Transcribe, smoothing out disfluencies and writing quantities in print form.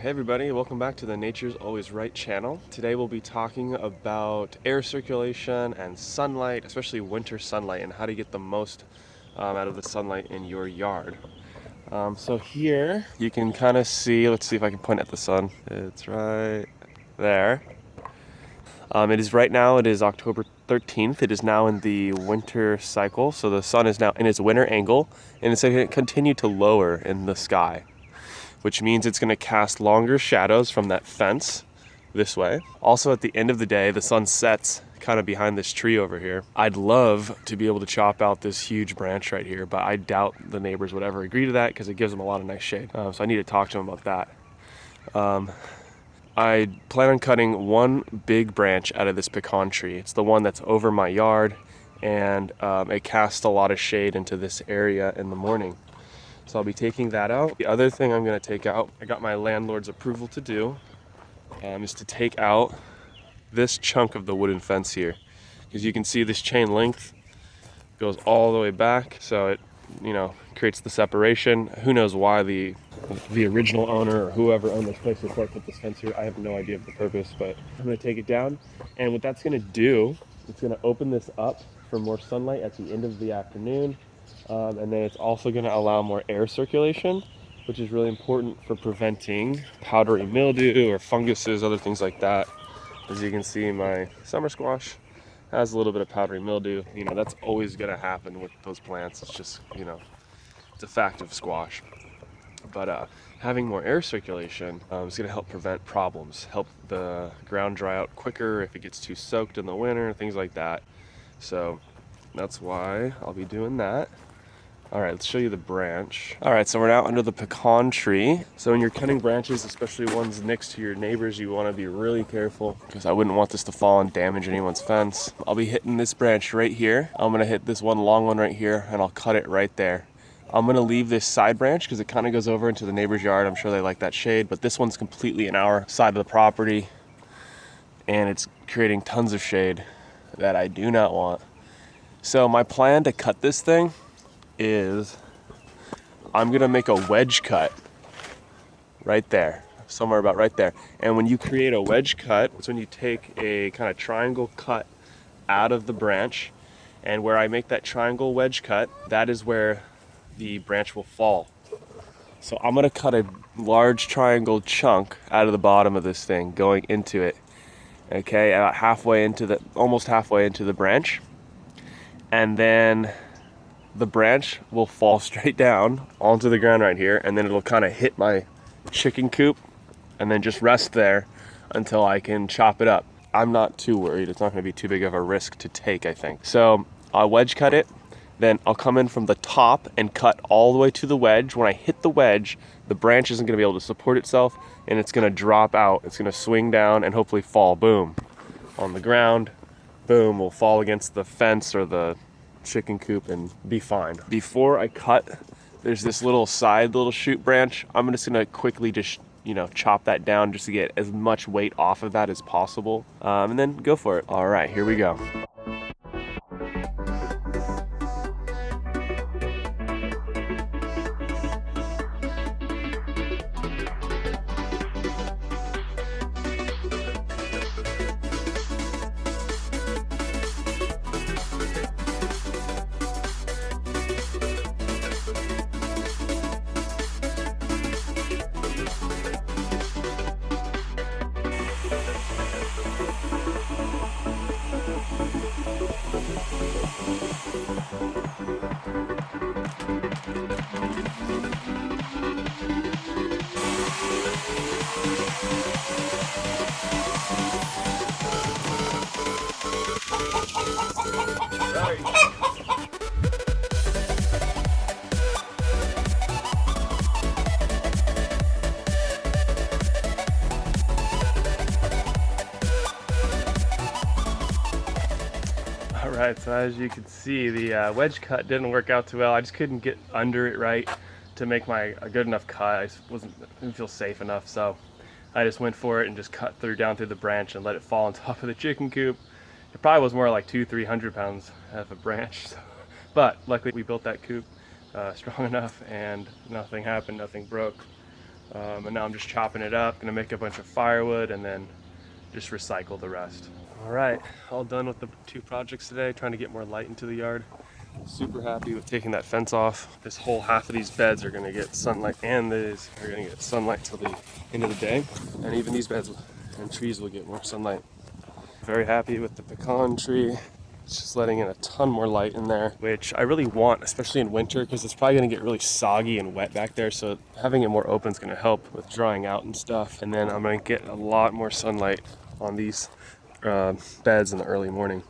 Hey everybody, welcome back to the Nature's Always Right channel. Today we'll be talking about air circulation and sunlight, especially winter sunlight, and how to get the most out of the sunlight in your yard. So here you can kind of see, let's see if I can point at the sun. It's right there. It is October 13th. It is now in the winter cycle, so the sun is now in its winter angle, and it's going to continue to lower in the sky, which means it's going to cast longer shadows from that fence this way. Also, at the end of the day, the sun sets kind of behind this tree over here. I'd love to be able to chop out this huge branch right here, but I doubt the neighbors would ever agree to that because it gives them a lot of nice shade. So I need to talk to them about that. I plan on cutting one big branch out of this pecan tree. It's the one that's over my yard, and it casts a lot of shade into this area in the morning. So I'll be taking that out. The other thing I'm going to take out, I got my landlord's approval to do, is to take out this chunk of the wooden fence here. As you can see, this chain length goes all the way back, so it, creates the separation. Who knows why the original owner or whoever owned this place before put this fence here. I have no idea of the purpose, but I'm going to take it down. And what that's going to do, it's going to open this up for more sunlight at the end of the afternoon. And then it's also going to allow more air circulation, which is really important for preventing powdery mildew or funguses, other things like that. As you can see, my summer squash has a little bit of powdery mildew. That's always going to happen with those plants. It's just, it's a fact of squash. But having more air circulation is going to help prevent problems, help the ground dry out quicker if it gets too soaked in the winter, things like that. So that's why I'll be doing that. All right, let's show you the branch. All right, so we're now under the pecan tree. So when you're cutting branches, especially ones next to your neighbors, you want to be really careful because I wouldn't want this to fall and damage anyone's fence. I'll be hitting this branch right here. I'm gonna hit this one long one right here, and I'll cut it right there. I'm gonna leave this side branch because it kind of goes over into the neighbor's yard. I'm sure they like that shade, but this one's completely in our side of the property, and it's creating tons of shade that I do not want. So my plan to cut this thing is I'm gonna make a wedge cut right there, somewhere about right there. And when you create a wedge cut, it's when you take a kind of triangle cut out of the branch, and where I make that triangle wedge cut, that is where the branch will fall. So I'm gonna cut a large triangle chunk out of the bottom of this thing going into it, okay, about almost halfway into the branch. And then the branch will fall straight down onto the ground right here, and then it'll kind of hit my chicken coop and then just rest there until I can chop it up. I'm not too worried. It's not going to be too big of a risk to take, I think. So I'll wedge cut it, then I'll come in from the top and cut all the way to the wedge. When I hit the wedge, the branch isn't going to be able to support itself, and it's going to drop out. It's going to swing down and hopefully fall, boom, on the ground. Boom, will fall against the fence or the chicken coop and be fine. Before I cut, there's this little shoot branch. I'm just gonna quickly just chop that down just to get as much weight off of that as possible, and then go for it. All right, here we go. Alright, so as you can see, the wedge cut didn't work out too well. I just couldn't get under it right to make a good enough cut. I just didn't feel safe enough, so I just went for it and just cut down through the branch and let it fall on top of the chicken coop. It probably was more like 200-300 pounds out of a branch, so. But luckily we built that coop strong enough and nothing happened, nothing broke. And now I'm just chopping it up, gonna make a bunch of firewood and then just recycle the rest. All right, all done with the 2 projects today, trying to get more light into the yard. Super happy with taking that fence off. This whole half of these beds are gonna get sunlight, and these are gonna get sunlight till the end of the day. And even these beds and trees will get more sunlight. Very happy with the pecan tree. It's just letting in a ton more light in there, which I really want, especially in winter, because it's probably gonna get really soggy and wet back there. So having it more open is gonna help with drying out and stuff. And then I'm gonna get a lot more sunlight on these beds in the early morning.